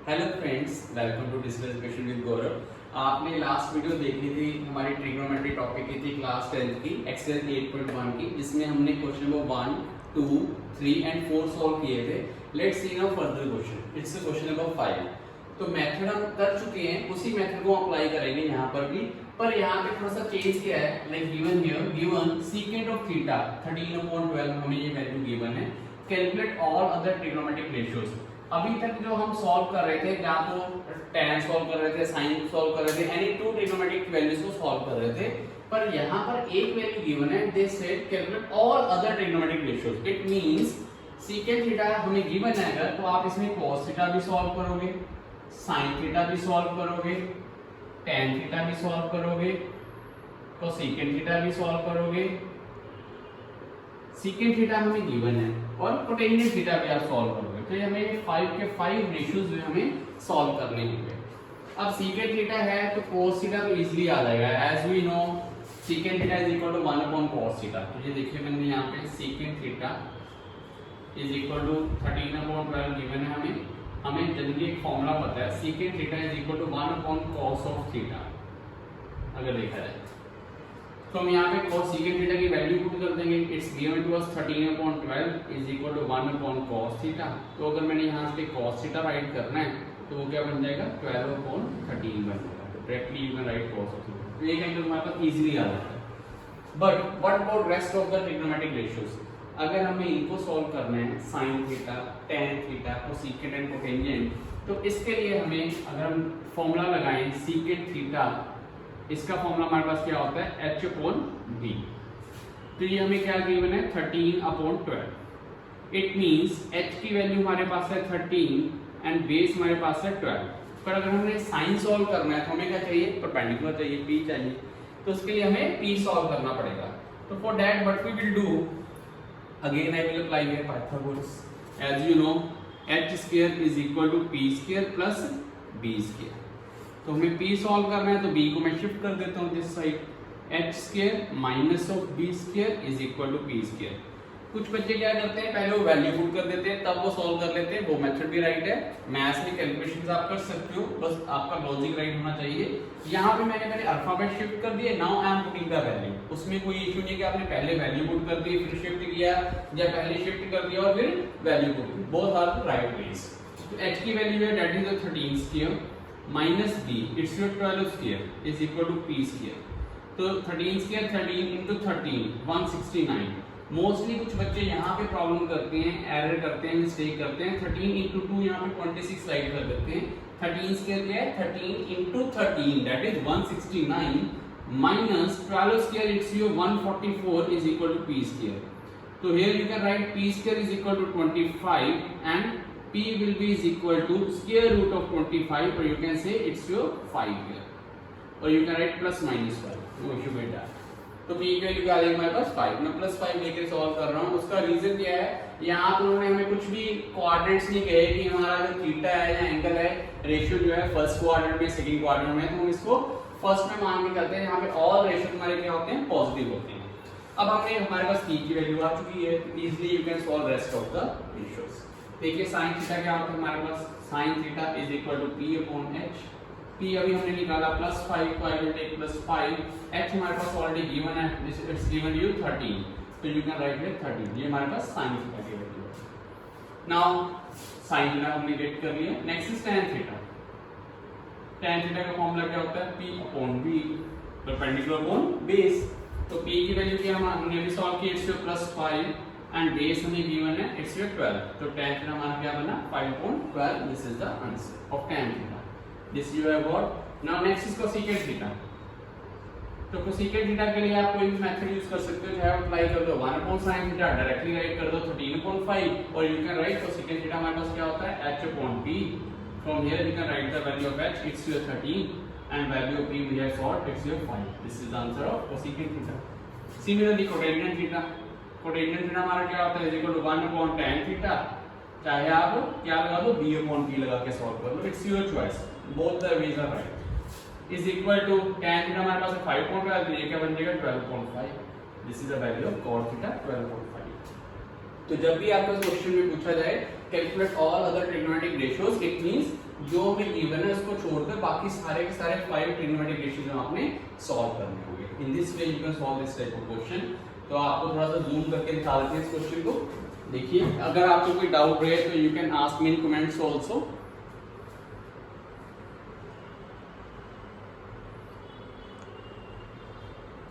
Hello friends, welcome to discuss question with Gaurav. आपने last video देखी थी, हमारी ट्रिग्नोमेट्री टॉपिक की थी क्लास 10th की एक्सरसाइज 8.1 की, जिसमें हमने क्वेश्चन नंबर 1, 2, 3 एंड 4 सॉल्व किए थे। Let's see now further question. It's question number 5। तो मेथड हम कर चुके हैं, उसी मेथड को अप्लाई करेंगे यहाँ पर भी, पर यहाँ पे थोड़ा सा चेंज किया है। Like given here, given secant of theta 13/12 हमें ये वैल्यू गिवन है। Calculate all other trigonometric ratios. अभी तक जो हम सॉल्व कर रहे थे, या तो tan सॉल्व कर रहे थे, sin सॉल्व कर रहे थे, एनी टू ट्रिग्नोमेट्रिक वैल्यूज को सॉल्व कर रहे थे, पर यहाँ पर एक वैल्यू गिवन है। They said calculate all other trigonometric ratios. It means secant theta हमें गिवन है अगर, तो आप इसमें cos थीटा भी सॉल्व करोगे, sin थीटा भी सॉल्व करोगे, tan थीटा भी सॉल्व करोगे, cosecant थीटा भी सॉल्व करोगे। सीकेंट थीटा हमें गिवन है और कोटेंजेंट थीटा भी आप सॉल्व करोगे। तो ये हमें 5 के 5 रेशियोज जो हमें सॉल्व करने होंगे। अब सीकेंट थीटा है तो cos थीटा तो इजीली आ जाएगा। As we know secant theta is equal to 1/cos theta. तो ये देखिए मैंने यहाँ पे secant theta is equal to 13/12 given है हमें जनरली एक फॉर्मूला पता है, secant theta is equal to 1/cos of theta. अगर देखा जाए तो हम यहाँ पे cos सीकेंट थीटा की वैल्यू पुट कर देंगे। It's given to us 13/12 is equal to 1/cos theta. तो अगर मैंने यहाँ पे cos थीटा राइट करना है तो वो क्या बन जाएगा, 12/13 बन जाएगा। तो directly you can right cos of theta. तो ये एंगल हमारे पास इजीली आ जाता है। But what about rest of the trigonometric ratios? अगर हमें इनको सॉल्व करना है, sin theta, tan theta, cosecant and cotangent, तो इसके लिए हमें अगर हम फॉर्मूला लगाएं सीकेंट थीटा, इसका फॉर्मूला हमारे पास क्या होता है, h/b। तो ये हमें क्या गिवन है, 13/12। इट मींस h की वैल्यू हमारे पास है 13 एंड बेस हमारे पास है 12। पर अगर हमने साइन सॉल्व करना है तो हमें क्या चाहिए, परपेंडिकुलर चाहिए, p चाहिए। तो उसके लिए हमें p सॉल्व करना पड़ेगा। तो for that what we will do, again I will apply here Pythagoras. As you know h² is equal to p² plus b²। तो हमें p सॉल्व करना है तो b को मैं शिफ्ट कर देता हूँ this side. h² minus of b² is equal to p²। कुछ बच्चे क्या करते हैं, पहले वो वैल्यू पुट कर देते हैं तब वो सॉल्व कर लेते हैं। वो मेथड भी राइट है, मैथ्स में कैलकुलेशंस आप कर सकते हो, बस आपका लॉजिक राइट होना चाहिए। यहाँ पे मैंने पहले अल्फाबेट शिफ्ट कर दिया, now I am putting the value. उसमें कोई इशू नहीं कि आपने पहले वैल्यू पुट कर दी फिर शिफ्ट किया, या पहले शिफ्ट कर दिया और फिर वैल्यू पुट की। Both are the right ways. तो h की वैल्यू है that is 13² minus b, it's your 12² is equal to p²। तो 13² 13 into 13 169। मोस्टली कुछ बच्चे यहाँ पे प्रॉब्लम करते हैं, एरर करते हैं, मिस्टेक करते हैं। 13 into 2 यहाँ पे 26 राइट कर देते हैं। 13² क्या है, 13 into 13 that is 169 minus 12² it's your 144 is equal to p²। तो here you can write p² is equal to 25 and p will be is equal to square root of 25, or you can say it's your 5 here, or you can write plus minus 5, no issue with that। तो p की value क्या आ जाएगी हमारे पास 5। मैं plus 5 लेकर solve कर रहा हूँ। उसका रीजन क्या है, यहाँ पर उन्होंने हमें कुछ भी कोऑर्डिनेट्स नहीं कहे कि हमारा जो थीटा है या एंगल है, रेशियो जो है फर्स्ट क्वाड्रेंट में सेकंड क्वाड्रेंट में, तो हम इसको फर्स्ट में मान के चलते हैं। यहाँ पे ऑल रेशियो हमारे क्या होते हैं, पॉजिटिव होते हैं। अब हमने हमारे पास p की वैल्यू आ चुकी है, easily you can solve rest of the ratios. देखिए साइन थीटा क्या होता है हमारे पास, sine theta is equal to p/h। p अभी हमने निकाला +5, तो आई विल टेक +5। h हमारे पास ऑलरेडी गिवन है, इट्स गिवन यू 13, तो यू कैन राइट इट 13। ये हमारे पास साइन थीटा की वैल्यू है। नाउ साइन थीटा हमने गेट कर लिया। Next is tan theta. tan theta का फॉर्मूला क्या होता है, p/b परपेंडिकुलर अपॉन बेस। तो p की वैल्यू क्या हमने अभी सॉल्व की, इट्स +5 एंड बेस हमें गिवन है इट्स 12। तो tan थीटा हमारा क्या बना, 5/12। This is the answer of tan theta. This you have got. Now next is cosecant theta. तो cosecant थीटा के लिए आप कोई भी मेथड यूज कर सकते हो, चाहे अप्लाई कर दो 1/sin थीटा, डायरेक्टली राइट कर दो 13/5, और you can write cosecant theta हमारे पास क्या होता है, h/p। From here you can write the value of h, it's your 13 and value of p we have solve, it's your 5। This is the answer of cosecant theta. Similarly cotangent theta. Cotangent theta हमारा क्या होता है, is equal to 1/tan theta, चाहे आप क्या लगा दो, b/p लगा के सॉल्व कर लो, it's your choice, both the ways are right. Is equal to tan theta हमारे पास 5/12, तो ये क्या बन जाएगा 12/5। This is the value of cos theta 12/5। तो जब भी आपको क्वेश्चन में पूछा जाए calculate all other trigonometric ratios, it means जो हमें गिवन है उसको छोड़कर बाकी सारे के सारे 5 ट्रिग्नोमेट्रिक रेशियोज आपने सॉल्व करने होंगे। इन this way you can solve this type of question. तो आपको थोड़ा सा जूम करके दिखा देते हैं इस क्वेश्चन को। देखिए, अगर आपको कोई डाउट रहे तो you can ask me in comments also.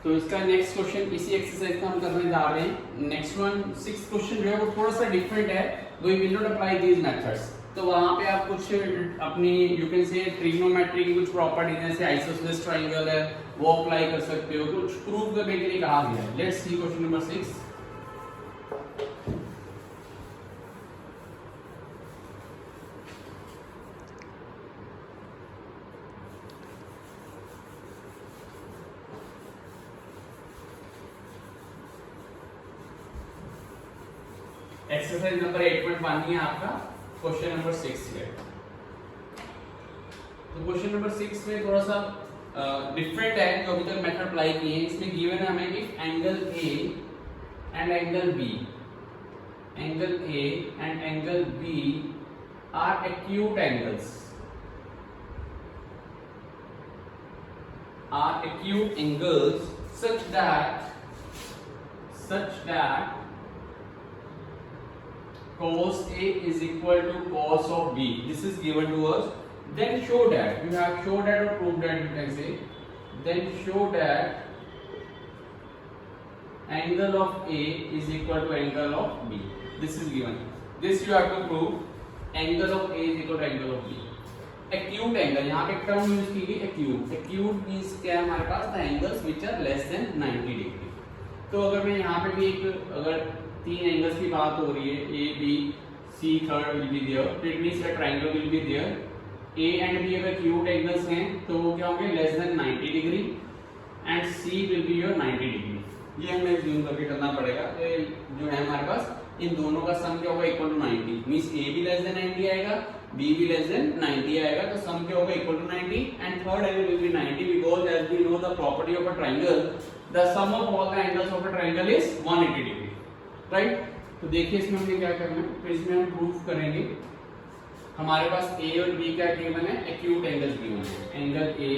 तो इसका नेक्स्ट क्वेश्चन इसी एक्सरसाइज का हम करने जा रहे हैं। नेक्स्ट वन 6th क्वेश्चन जो है वो थोड़ा सा डिफरेंट है, we will not apply these methods. तो वहां पे आप कुछ अपनी यू कैन से ट्रिग्नोमेट्री की कुछ प्रॉपर्टी जैसे आइसोसेलेस ट्रायंगल है वो अप्लाई कर सकते हो, कुछ प्रूव करने के लिए कहा गया है। Let's see question number 6। Exercise number 8.1 ही है आपका, क्वेश्चन नंबर 6 है। तो क्वेश्चन नंबर 6 में थोड़ा सा डिफरेंट है जो अभी तक मेथड अप्लाई किए हैं। इसमें गिवन है हमें कि angle A and angle B, angle A and angle B are acute angles, such that cos A is equal to cos of B. This is given to us. Then show that, you have show that or prove that, you can say. Then show that angle of A is equal to angle of B. This is given. This you have to prove. Angle of A is equal to angle of B. Acute angle, यहाँ पे term use की गई acute. Acute means क्या है हमारे पास? The angles which are less than 90 degree. तो अगर मैं यहाँ पे भी एक अगर 3 एंगल्स की बात हो रही है, A B C third will be there, it means that triangle will be there. A and B अगर एक्यूट एंगल्स हैं तो वो क्या होंगे? Less than 90 degree and C will be your 90 degree. ये हमें जूम करके करना पड़ेगा। तो जो है हमारे पास इन दोनों का सम क्या होगा? इक्वल टू 90, मींस A भी लेस देन 90 आएगा, B भी लेस देन 90 आएगा, तो सम क्या होगा? Equal to 90 and third angle will be 90 because as we know the property of a triangle, the sum of all the angles of a triangle is 180 degree, right. तो देखिए इसमें हमें क्या करना है, तो इसमें हम प्रूफ करेंगे। हमारे पास A और B क्या गिवन है? एक्यूट एंगल्स गिवन है। Angle A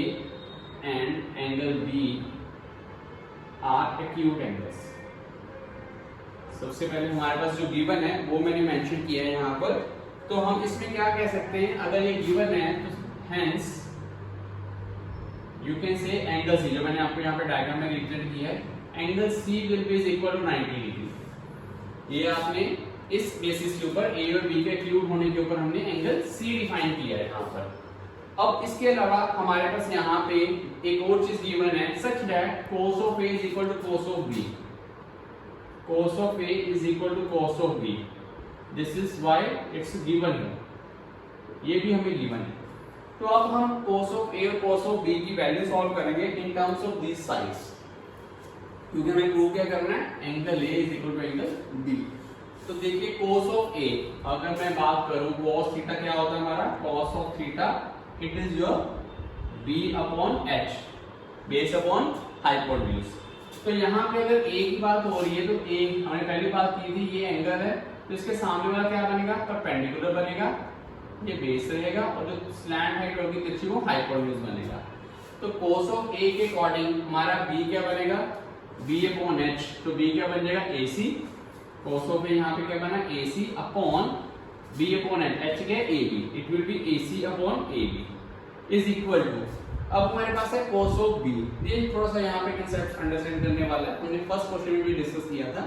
and angle B are acute angles. सबसे पहले हमारे पास जो गिवन है वो मैंने मेंशन किया है यहाँ पर। तो हम इसमें क्या कह सकते हैं, अगर ये गिवन है तो हेंस यू कैन से एंगल C, जो मैंने आपको यहाँ पे डायग्राम में रिप्रेजेंट किया है, angle C will be equal to 90 degree. ये आपने इस बेसिस के ऊपर A और B के एक्यूट होने के ऊपर हमने एंगल C डिफाइन किया है यहाँ पर। अब इसके अलावा हमारे पास यहाँ पे एक और चीज गिवन है, such that cos of A is equal to cos of B, cos of A is equal to cos of B, this is why it's given here, ये भी हमें गिवन है। तो अब हम cos of A और cos of B की value solve करेंगे in terms of this sides, क्योंकि हमें प्रूव क्या करना है? Angle A is equal to angle B। तो देखिए cos of A, अगर मैं बात करूं cos थीटा क्या होता है हमारा? cos of theta it is your B upon H, base upon hypotenuse. तो यहाँ पे अगर A की बात हो रही है तो A हमने पहली बात की थी, ये एंगल है तो इसके सामने वाला क्या बनेगा? परपेंडिकुलर बनेगा, ये बेस रहेगा, और जो स्लैंट हाइट होगी तिरछी वो हाइपोटेन्यूज बनेगा। तो cos of A के अकॉर्डिंग हमारा B क्या बनेगा? B अपॉन H, तो B क्या बन जाएगा? AC। cos of A यहाँ पे क्या बना? AC upon B upon H क्या? AB, it will be AC upon AB is equal to, अब हमारे पास है cos of B। ये थोड़ा सा यहाँ पे कांसेप्ट अंडरस्टैंड करने वाला है, हमने फर्स्ट क्वेश्चन में भी डिस्कस किया था।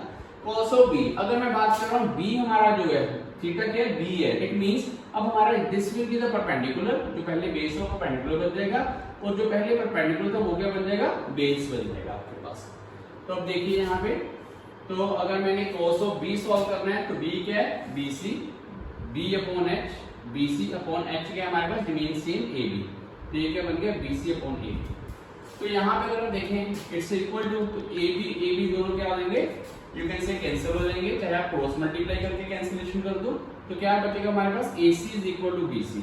cos of B, अगर मैं बात कर रहा हूँ B हमारा जो है थीटा क्या है? B है, इट मींस अब हमारा this will be the perpendicular, जो पहले बेस हो परपेंडिकुलर बन जाएगा, और जो पहले परपेंडिकुलर था वो क्या बन जाएगा? बेस बन जाएगा आपके पास। तो अब देखिए यहाँ पे, तो अगर मैंने cos of B सॉल्व करना है तो B क्या है? BC, B upon H, BC upon H क्या हमारे पास? रिमेन सेम AB, तो ये क्या बन गया? BC upon AB। तो यहाँ पे अगर हम देखें इट्स इक्वल टू AB दोनों क्या आ जाएंगे? यू कैन से कैंसिल हो जाएंगे, चाहे आप क्रॉस मल्टीप्लाई करके कैंसिलेशन कर दो, तो क्या बचेगा हमारे पास? AC is equal to BC।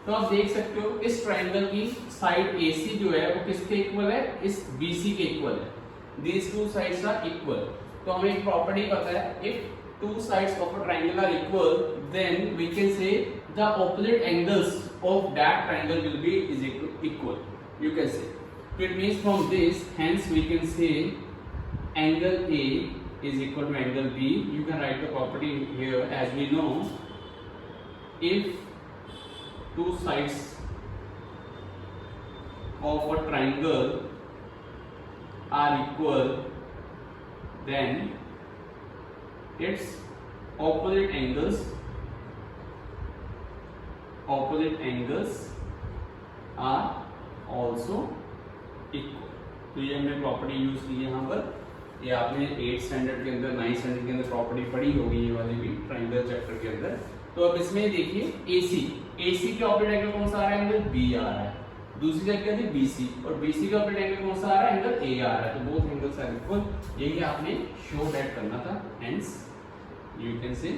तो आप देख सकते हो इस ट्रायंगल की साइड AC जो है वो किसके इक्वल है? इस BC के इक्वल है। These two sides are equal। तो हमें एक प्रॉपर्टी पता है, if two sides of a triangle are equal, then we can say the opposite angles of that triangle will be equal. You can say. So it means from this, hence we can say angle A is equal to angle B. You can write the property here. As we know, if two sides of a triangle are equal, then its opposite angles are also equal. तो ये हमने property use की है यहाँ पर. ये आपने 8th standard के अंदर 9th स्टैंडर्ड के अंदर प्रॉपर्टी पढ़ी होगी ये वाली भी ट्रायंगल चैप्टर के अंदर. तो अब इसमें देखिए AC के ऑपोजिट एंगल कौन सा आ रहा है? एंगल B आ रहा है. दूसरी साइड क्या थी? BC, और BC का ऑपोजिट एंगल कौन सा आ रहा है? एंगल A आ रहा है. तो बोथ एंगल्स आर इक्वल. यही आपने शो दैट करना था. हेंस यू कैन से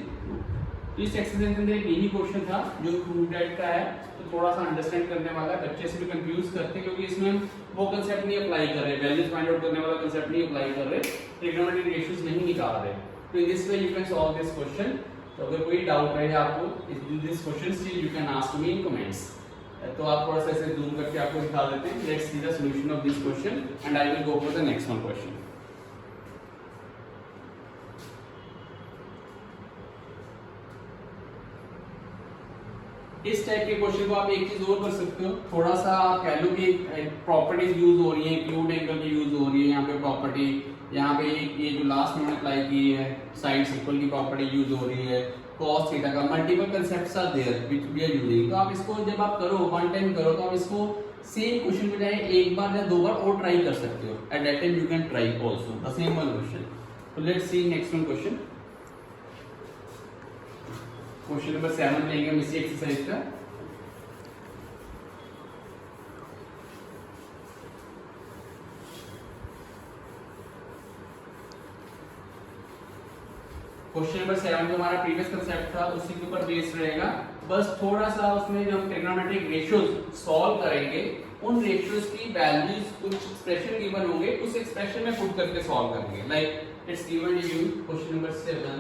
तो इस एक्सरसाइज के अंदर एक यही क्वेश्चन था जो प्रूव दैट का है. तो थोड़ा सा अंडरस्टैंड करने वाला है. बच्चे से भी कंफ्यूज करते हैं क्योंकि इसमें हम वो कांसेप्ट नहीं अप्लाई कर रहे, वैल्यूज फाइंड आउट करने वाला कांसेप्ट नहीं अप्लाई कर रहे, ट्रिग्नोमेट्रिक रेशियोज नहीं निकाल रहे. तो इन this way you can solve this question. तो अगर कोई डाउट रहे आपको in this question still you can ask me in comments. तो आप थोड़ा सा ऐसे जूम करके आपको दिखा देते हैं. Let's see the solution of this question and I will go for the next one question. इस टाइप के क्वेश्चन को आप एक चीज और कर सकते हो. थोड़ा सा कह लो कि प्रॉपर्टीज यूज हो रही है, एक्यूट एंगल की यूज हो रही है यहाँ पे प्रॉपर्टी. यहाँ पे ये जो लास्ट में अप्लाई की है साइड्स इक्वल की प्रॉपर्टी यूज हो रही है. cos थीटा का multiple concepts are there which we are using. तो आप इसको जब आप करो वन टाइम करो तो आप इसको सेम क्वेश्चन पे जाए एक बार या दो बार और ट्राई कर सकते हो. At that time you can try also the same one question. तो let's see next one question. Question number 7 लेंगे हम इसी एक्सरसाइज का. क्वेश्चन नंबर 7 जो हमारा प्रीवियस कांसेप्ट था उसी के ऊपर बेस्ड रहेगा. बस थोड़ा सा उसमें जब हम ट्रिग्नोमेट्रिक रेशियोज सॉल्व करेंगे उन रेशियोज की वैल्यूज कुछ एक्सप्रेशन गिवन होंगे, उस एक्सप्रेशन में पुट करके सॉल्व करेंगे. Like it's given you question number 7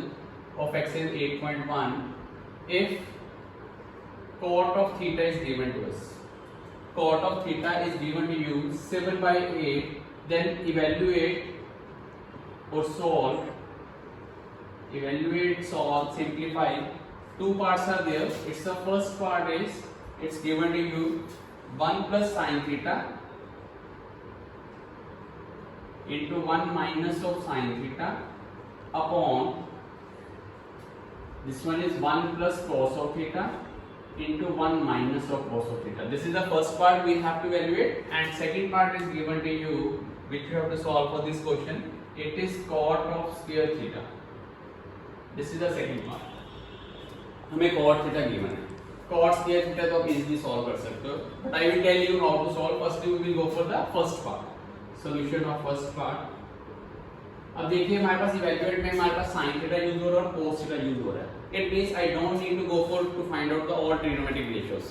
of exercise 8.1. if cot of theta is given to us, cot of theta is given to you 7/8, then evaluate or solve, simplify. Two parts are there. It's the first part is it's given to you 1 plus sin theta into 1 minus of sin theta upon this one is 1 plus cos of theta into 1 minus of cos of theta. This is the first part we have to evaluate, and second part is given to you which you have to solve for this question. It is cot of square theta. This is the second part. हमें cot theta given है. Cot square theta तो आप easily solve कर सकते हो, but I will tell you how to solve. First we will go for the first part. Solution of first part. अब देखिए हमारे पास इवैल्यूएट में हमारे पास sin थीटा यूज हो रहा है और cos थीटा यूज हो रहा है. It means I don't need to go for to find out the all trigonometric ratios.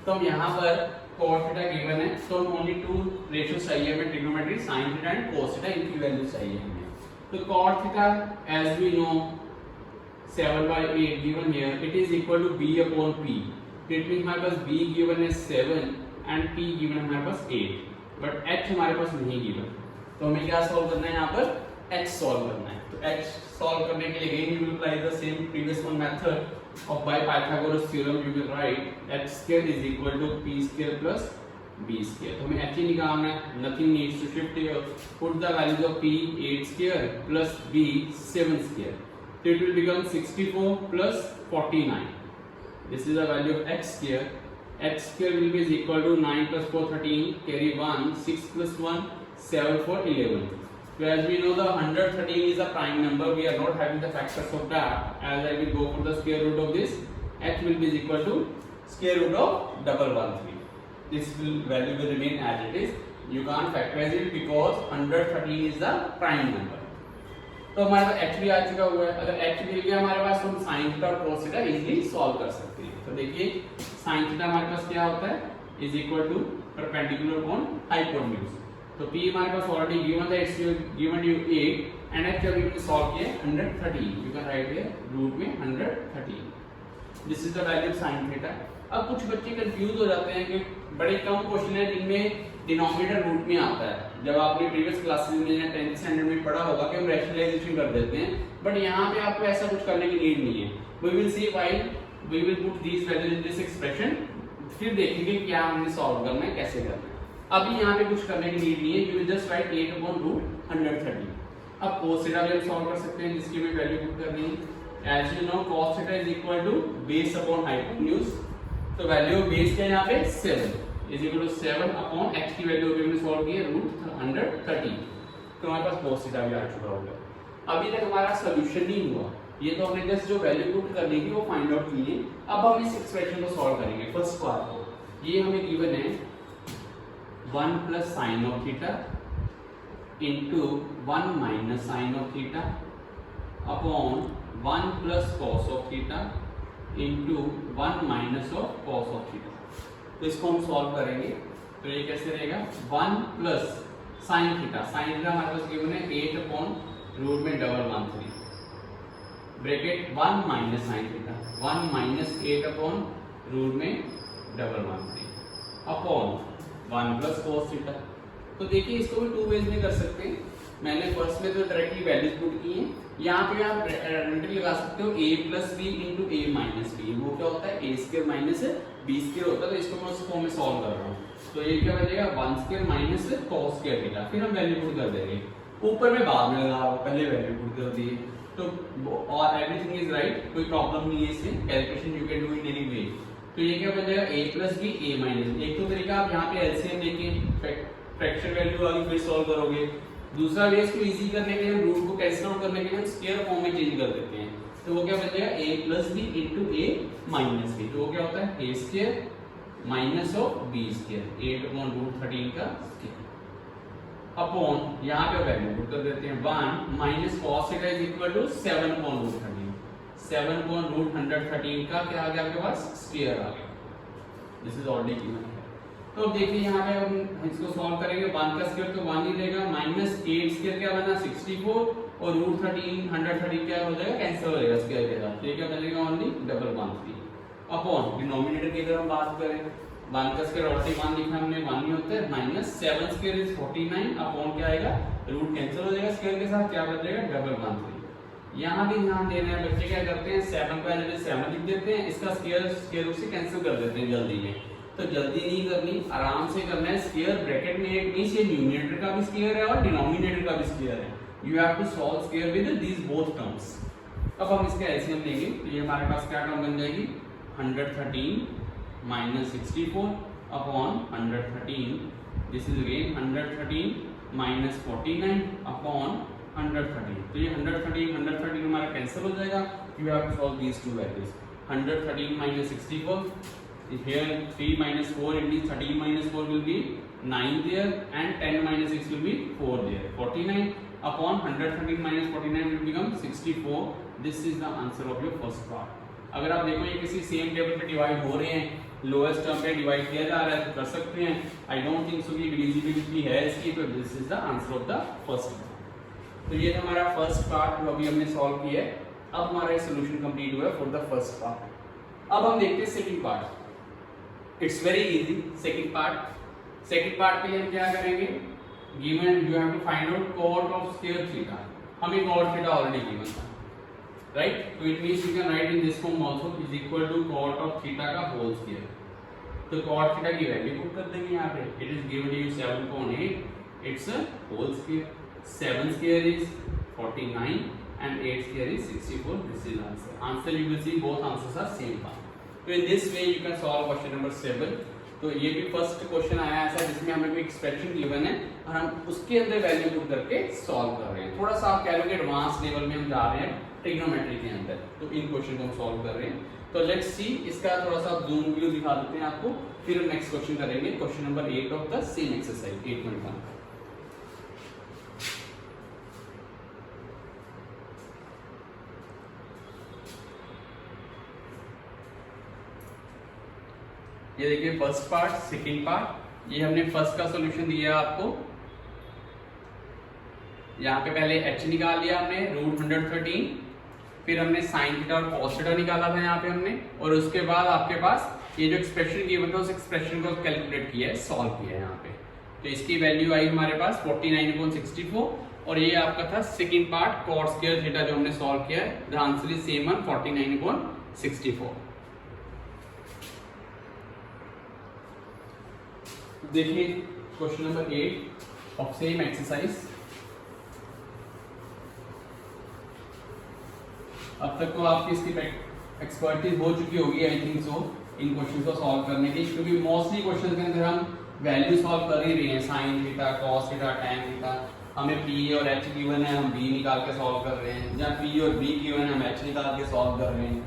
तो हम यहाँ पर cos थीटा गिवन है तो हम ओनली टू रेशियोज चाहिए हमें trigonometric, sin theta and cos theta. इनकी वैल्यू चाहिए हमें. तो cot theta as we know 7/8 given here, it is equal to b upon p. इट मींस हमारे पास b गिवन है 7 एंड p गिवन है हमारे पास 8, बट h हमारे पास नहीं गिवन. तो हमें क्या सॉल्व करना है? यहाँ पर h सॉल्व करना है. तो h सॉल्व करने के लिए again you will apply the same previous one method of by Pythagoras theorem. You will write h square is equal to p square plus b square. तो हमें h ही निकालना है. Nothing needs to shift here. Put the values of p 8 square plus b 7 square. So it will become 64 plus 49. This is the value of x square. X square will be is equal to 9 plus 4 13. Carry 1. 6 plus 1 7 4 11. So as we know the 113 is a prime number. We are not having the factors of that. As I will go for the square root of this, h will be is equal to square root of 113. This value will remain as it is. You can't factorize it because 113 is the prime number. तो हमारे पास h भी आ चुका हुआ है. अगर h मिल गया हमारे पास तो हम sin थीटा और cos थीटा इजीली सॉल्व कर सकते हैं. तो देखिए sin थीटा हमारे पास क्या होता है? Is equal to perpendicular upon hypotenuse. तो p हमारे पास ऑलरेडी गिवन था. It's given you 8 and H अभी हमने सॉल्व किया 113, you can write here root में 113, this is the value sine theta. अब कुछ बच्चे कंफ्यूज हो जाते हैं कि बड़े कम क्वेश्चन है जिनमें डिनोमिनेटर रूट में आता है। जब आपने प्रीवियस क्लासेस में या 10th स्टैंडर्ड में पढ़ा होगा कि हम रैशनलाइजेशन कर देते हैं, बट यहाँ पे आपको ऐसा कुछ करने की नीड नहीं है। We will see why we will put these values in this expression, फिर देखेंगे क्या हमने सॉल्व करना है, कैसे करना है। अभी यहाँ पे कुछ करने की नीड नहीं है, वी विल जस्ट राइट 8/√130। अब cos थीटा भी हम सॉल्व कर सकते हैं, जिसकी भी वैल्यू पुट करनी है। As you know cos theta is equal to base upon hypotenuse, तो वैल्यू ऑफ बेस क्या है यहाँ पे 7 is equal to 7 upon x की वैल्यू अभी हमने सॉल्व की है √130, तो हमारे पास cos थीटा भी आ चुका होगा। अभी तक हमारा सॉल्यूशन नहीं हुआ, ये तो हमने जस्ट जो वैल्यू पुट करनी थी वो फाइंड आउट की है। अब हम इस एक्सप्रेशन को सॉल्व करेंगे। फर्स्ट पार्ट को, ये हमें गिवन है 1 plus sine of theta into 1 minus sine of theta upon 1 plus cos of theta into 1 minus of cos of theta. तो इसको हम सॉल्व करेंगे, तो ये कैसे रहेगा 1 plus sine theta, sine theta हमारे पास गिवन है 8 अपॉन रूट में double 13 bracket 1 minus sine theta 1 minus 8 upon root में double 13 upon 1 plus cos theta. तो देखिए इसको भी टू वेज में कर सकते हैं। मैंने फर्स्ट में तो डायरेक्टली वैल्यूज पुट की हैं, यहाँ पे आप रेंटल लगा सकते हो a plus B into A minus B, वो क्या होता है a square minus b square होता है। तो इसको मैं उस फॉर्म में सॉल्व कर रहा हूँ, तो ये क्या बचेगा 1 square minus cos square theta, फिर हम वैल्यू पुट कर देंगे। ऊपर में बाद में लगा, पहले वैल्यू पुट कर दिए, तो और एवरीथिंग इज राइट, कोई प्रॉब्लम नहीं है इसमें, calculation you can do in any way. तो ये क्या बचेगा a plus B A minus, एक तो तरीका आप यहाँ पे एलसीएम लेके फ्रैक्शन वैल्यू वाली फिर सॉल्व करोगे, दूसरा वे इसको इजी करने के लिए हम रूट को कैंसिल आउट करने के लिए हम स्क्वायर फॉर्म में चेंज कर देते हैं। तो वो क्या बचेगा a plus B into A minus B, तो वो क्या होता है a square minus of b square 8/√13 का स्क्वायर अपॉन यहाँ पे वैल्यू पुट कर देते हैं 1 minus cos theta is equal to 7/√13, 7/√113 का क्या आ गया आपके पास स्क्वायर आ गया, दिस इज ऑलरेडी गिवन है। तो अब देखिए यहाँ पे हम इसको सॉल्व करेंगे, 1 का स्क्वायर तो 1 ही रहेगा, माइनस 8 स्क्वायर क्या बना 64 और √130 क्या हो जाएगा कैंसिल हो जाएगा स्क्वायर के साथ, तो ये क्या बनेगा ओनली डबल 13 अपॉन डिनोमिनेटर की अगर हम बात करें 1 का स्क्वायर ऑलरेडी 1 लिखा हमने 1 ही होता है, माइनस 7 स्क्वायर इज 49 अपॉन क्या आएगा रूट कैंसिल हो जाएगा स्क्वायर के साथ, क्या बचेगा डबल 13। यहाँ भी ध्यान देना है, बच्चे क्या करते हैं 7 का जगह 7 लिख देते हैं, इसका स्क्वायर रूट से कैंसिल कर देते हैं जल्दी में, तो जल्दी नहीं करनी, आराम से करना है। स्क्वायर ब्रैकेट में एक मींस ये न्यूमरेटर का भी स्क्वायर है और डिनोमिनेटर का भी स्क्वायर है, you have to solve square with these both terms. अब हम इसका एलसीएम लेंगे, तो ये हमारे पास क्या टर्म बन जाएगी 113 minus 64 upon 113, this is again 113 minus 49 upon 113, तो ये 113 हमारा कैंसिल हो जाएगा, you have to solve these two values. 113 minus 64, here 3 minus 4 it means 13 minus 4 will be 9 there and 10 minus 6 will be 4 there, 49 upon 113 minus 49 will become 64, this is the answer of your first part। अगर आप देखो ये किसी same table पे divide हो रहे हैं, lowest term पे डिवाइड किया जा रहा है तो कर सकते हैं, आई डोंट थिंक सो कि डिविजिबिलिटी है इसकी, तो this is the answer of the first part. तो ये था हमारा फर्स्ट पार्ट जो अभी हमने सॉल्व किया है। अब हमारा ये सॉल्यूशन कंप्लीट हुआ है फॉर द फर्स्ट पार्ट। अब हम देखते हैं second part, it's very easy. Second part के लिए हम क्या करेंगे, given you have to find out cot of square theta, हमें cot थीटा ऑलरेडी गिवन था, राइट, तो it means you can write in this form also is equal to cot of theta का whole square. तो cot theta की value put कर देंगे यहाँ पे, it is given you 7.8, it's a whole square, 7 square is 49 and 8 square is 64, this is answer you will see both answers are same one। तो in this way you can solve question number 7। तो ये भी first question आया ऐसा जिसमें हमें कोई expression given है और हम उसके अंदर वैल्यू पुट करके सॉल्व कर रहे हैं, थोड़ा सा आप कह लो कि एडवांस लेवल में हम जा रहे हैं ट्रिग्नोमेट्री के अंदर, तो इन क्वेश्चन को हम सॉल्व कर रहे हैं। तो लेट्स सी, इसका थोड़ा सा जूम व्यू दिखा देते हैं आपको, फिर हम नेक्स्ट क्वेश्चन करेंगे, question number 8 of the same exercise 8.1। ये देखिए फर्स्ट पार्ट, सेकंड पार्ट, ये हमने फर्स्ट का सॉल्यूशन दिया आपको, यहाँ पे पहले h निकाल लिया हमने √113, फिर हमने sin थीटा और cos थीटा निकाला था यहाँ पे हमने, और उसके बाद आपके पास ये जो एक्सप्रेशन गिवन था उस एक्सप्रेशन को कैलकुलेट किया है, सॉल्व किया है यहाँ पे। तो इसकी वैल्यू आई हमारे पास 49/64, और ये आपका था second part cot square theta जो हमने सॉल्व किया है। The answer is same one 49/64। देखिए question number 8 of same exercise. अब तक तो आपकी इसकी एक्सपर्टीज हो चुकी होगी I think so in question को सॉल्व करने की, क्योंकि मोस्टली क्वेश्चन के अंदर हम वैल्यू सॉल्व कर ही रहे हैं, sine theta, cos theta, tan theta. हमें पी और एच गिवन है, हम बी निकाल के सॉल्व कर रहे हैं, या पी और बी गिवन है, हम एच निकाल के सॉल्व कर रहे हैं।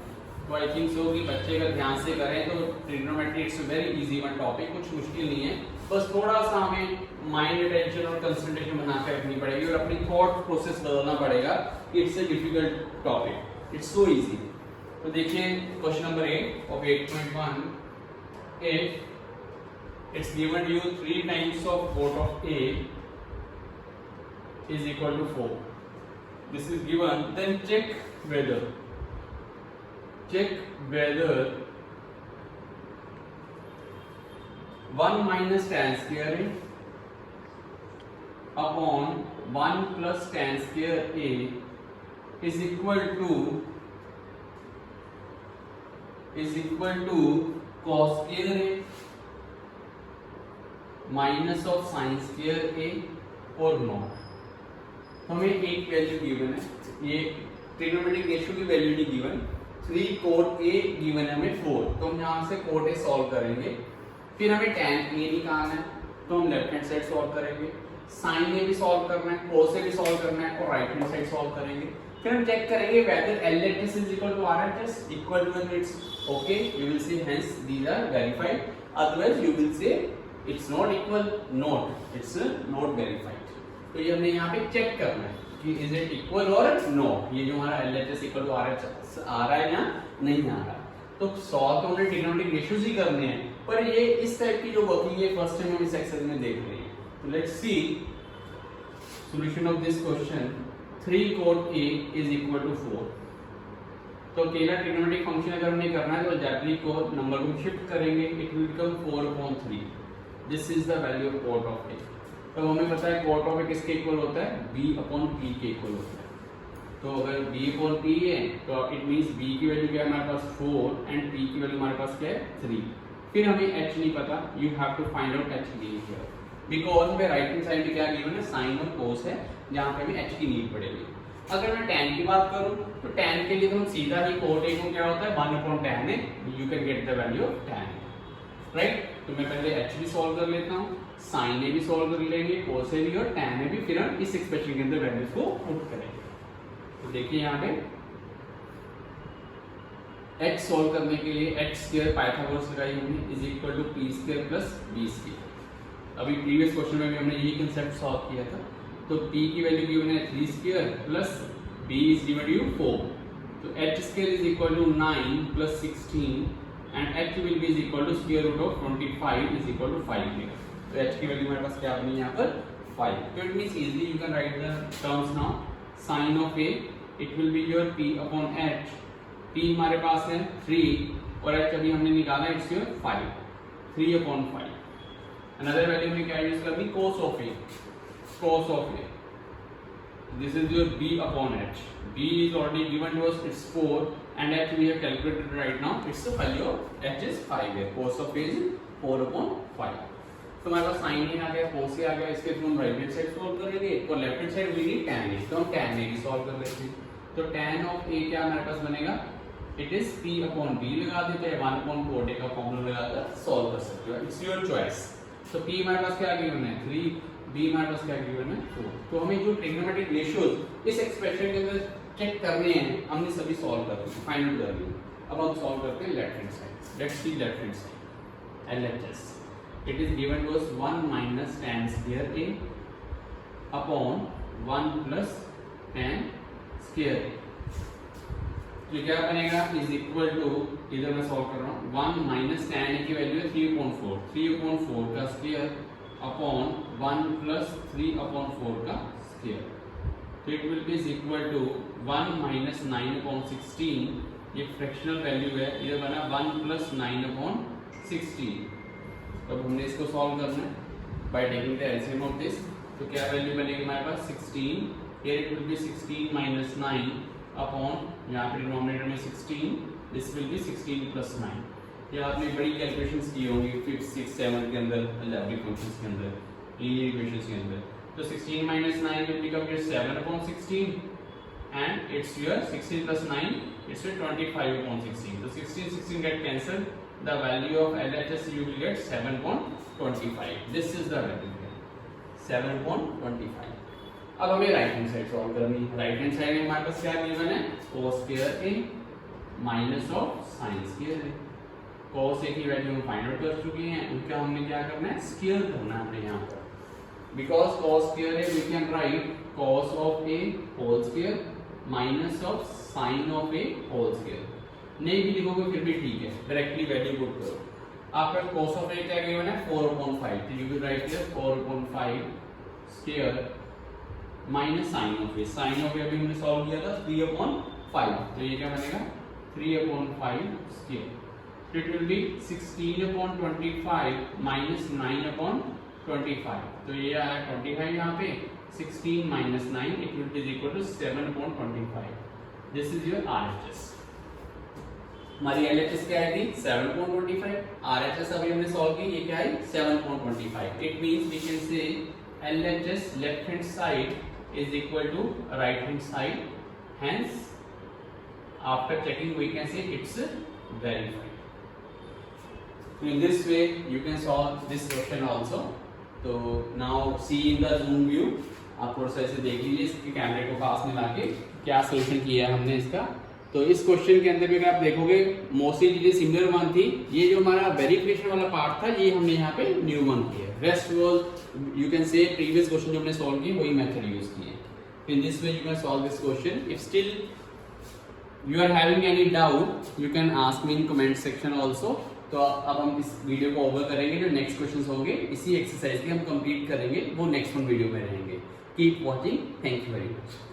तो आई थिंक सो कि बच्चे अगर ध्यान से करें तो trigonometry it's very easy one topic, कुछ मुश्किल नहीं है, बस थोड़ा सा हमें माइंड अटेंशन और कंसंट्रेशन बना के रखनी पड़ेगी और अपनी थॉट प्रोसेस बदलना पड़ेगा। It's a difficult topic, it's so easy. तो देखिए question number 8 of 8.1, if it's given you 3 times of cot of A is equal to 4, this is given, then check whether 1 minus tan square A upon 1 plus tan square A is equal to cos square A minus of sin square A और not. हमें एक value given है, ये trigonometric ratio की value नहीं given, 3 cot A given है हमें 4, तो हम यहाँ से cot A सॉल्व करेंगे। फिर हमें tan A निकालना है, तो हम लेफ्ट हैंड साइड सॉल्व करेंगे, sin A भी सॉल्व करना है, cos A भी सॉल्व करना है, और राइट हैंड साइड सॉल्व करेंगे। फिर हम चेक करेंगे whether LHS is equal to RHS, equal to and it's okay, you will say hence these are verified, otherwise you will say it's not equal, not it's not verified। तो ये हमने यहाँ पे check करना है कि is it equal or not, ये जो हमारा LHS equal to RHS आ रहा है या नहीं आ रहा। तो सॉल्व तो हमने ट्रिग्नोमेट्रिक रेशियोज ही करने हैं, पर ये इस टाइप की जो वर्किंग है फर्स्ट टाइम हम इस एक्सरसाइज में देख रहे हैं। तो let's C solution of this question. 3 cot A is equal to 4, तो अकेला ट्रिग्नोमेट्रिक फंक्शन अगर हमने करना है तो एग्जैक्टली को नंबर को शिफ्ट करेंगे, it will become 4/3। This is the value of cot of A। तो हमें पता है cot ऑफ A किसके इक्वल होता है, B/P के इक्वल होता है। तो अगर B/P है तो इट मींस B की वैल्यू क्या है हमारे पास 4 एंड P की वैल्यू हमारे पास क्या है 3। फिर हमें H नहीं पता, you have to find out H here, because में राइट हैंड साइड में क्या गिवन है, साइन और कोस है, जहाँ पे हमें H की नीड पड़ेगी। अगर मैं tan की बात करूं तो tan के लिए तो हम सीधा ही cot A को क्या होता है 1/tan है, you can get the value of tan, right. तो मैं पहले H भी सॉल्व कर लेता हूं, sin A भी सॉल्व कर लेंगे, cos A भी और tan A भी, फिर हम इस एक्सप्रेशन के अंदर वैल्यूज को पुट करेंगे। तो देखिए यहाँ पे H सॉल्व करने के लिए h स्क्वायर पाइथागोरस लगाई हमने is equal to p square plus b square. अभी प्रीवियस क्वेश्चन में भी हमने यही कांसेप्ट सॉल्व किया था। तो p की वैल्यू गिवन है 3 square plus b is given to 4, तो h square is equal to 9 plus 16 and h will be is equal to square root of 25 is equal to 5 here. तो h की value हमारे पास क्या बनी यहाँ पर 5। तो it means easily you can write the terms now. sin of a it will be your p/h, p हमारे पास है 3 और h अभी हमने निकाला है, इट्स योर 5, 3/5। अनदर वैल्यू में क्या यूज करनी, cos of a, cos of A, this is your B/H, B is already given to us, it's 4 and H we have calculated right now, it's the value of H is 5 here, cos of A is 4/5। तो हमारे पास sin A आ गया, cos A आ गया, इसके through हम right hand side solve कर लेंगे और left hand side we need tan A, तो हम tan A भी सॉल्व कर लेते हैं। तो tan of A क्या हमारे पास बनेगा, इट इज P/B लगा देते हैं, 1/cot A का फॉर्मूला लगाकर सॉल्व कर सकते हो, इट्स योर चॉइस। तो P हमारे पास क्या गिवन है 3, B हमारे पास क्या गिवन है 4। तो हमें जो ट्रिग्नोमेट्रिक रेशियोज इस एक्सप्रेशन के अंदर चेक करने हैं, हमने सभी सॉल्व कर लिए, फाइंड आउट कर लिए। अब हम सॉल्व करते हैं left hand side. Let's see left hand side. LHS it is given to us 1 minus tan square A upon 1 plus tan square A। तो क्या बनेगा इज इक्वल टू, इधर मैं सॉल्व कर रहा हूँ, 1 minus tan A की वैल्यू है 3/4, 3/4 का स्क्वायर अपॉन 1 प्लस 3/4 का स्क्वायर। तो it will be equal to 1 minus 9/16, ये फ्रैक्शनल वैल्यू है, ये बना 1 प्लस 9/16। तो हमने इसको सॉल्व करना है by taking the LCM of this. तो क्या वैल्यू बनेगी हमारे पास 16, here it will B 16 minus 9 upon, यहाँ पे डिनोमिनेटर में 16, दिस विल बी 16 प्लस 9। ये आपने बड़ी कैलकुलेशंस की होंगी 5th 6th 7th के अंदर, अलजेब्रिक फंक्शंस के अंदर, लीनियर इक्वेशंस के अंदर। तो 16 minus 9 will become your 7/16, and it's your 16 plus 9, it's your 25/16. So 16 get cancelled. The value of LHS you will get 7/25. This is the value here, 7/25. अब हमें right hand side solve करनी है। Right hand side में हमारे पास क्या given है, cos square a minus of sin square a। cos a की वैल्यू हम फाइंड आउट कर चुके हैं, उनका हमने क्या करना है, स्क्वायर करना है हमने यहाँ पर। Because cos square a, we can write cos of a whole square minus of sin of a whole square। नहीं भी लिखोगे फिर भी ठीक है, डायरेक्टली वैल्यू पुट करो। आपका cos of a क्या गिवन है 4/5, तो you will write here 4/5 square minus sin of a। sin of a अभी हमने सॉल्व किया था 3/5, तो ये क्या बनेगा 3/5 square। तो it will be 16/25 minus 9/25, तो ये आया 25 यहाँ पे, 16 minus 9, it will be equal to 7/25। This is your RHS। हमारी LHS क्या आई थी 7/25, RHS अभी हमने सॉल्व की, ये क्या है 7/25। It means we can say LHS left hand side is equal to right hand side, hence after checking we can say it's verified। So in this way you can solve this question also। तो now see in the zoom view, आप थोड़ा सा ऐसे देख लीजिए, इसके कैमरे को पास में लाके क्या सोल्यूशन किया है हमने इसका। तो इस क्वेश्चन के अंदर भी अगर आप देखोगे मोस्टली चीजें सिमिलर वन थी, ये जो हमारा वेरिफिकेशन वाला पार्ट था ये हमने यहाँ पे न्यू वन किया, rest was you can say previous question जो हमने सॉल्व किए वही मेथड यूज किए। In this way you can solve this question. If still you are having any doubt you can ask me in comment section also. तो अब हम इस video को ओवर करेंगे, जो नेक्स्ट क्वेश्चंस होंगे इसी एक्सरसाइज के हम कंप्लीट करेंगे, वो नेक्स्ट वन वीडियो में रहेंगे। Keep watching, thank you very much.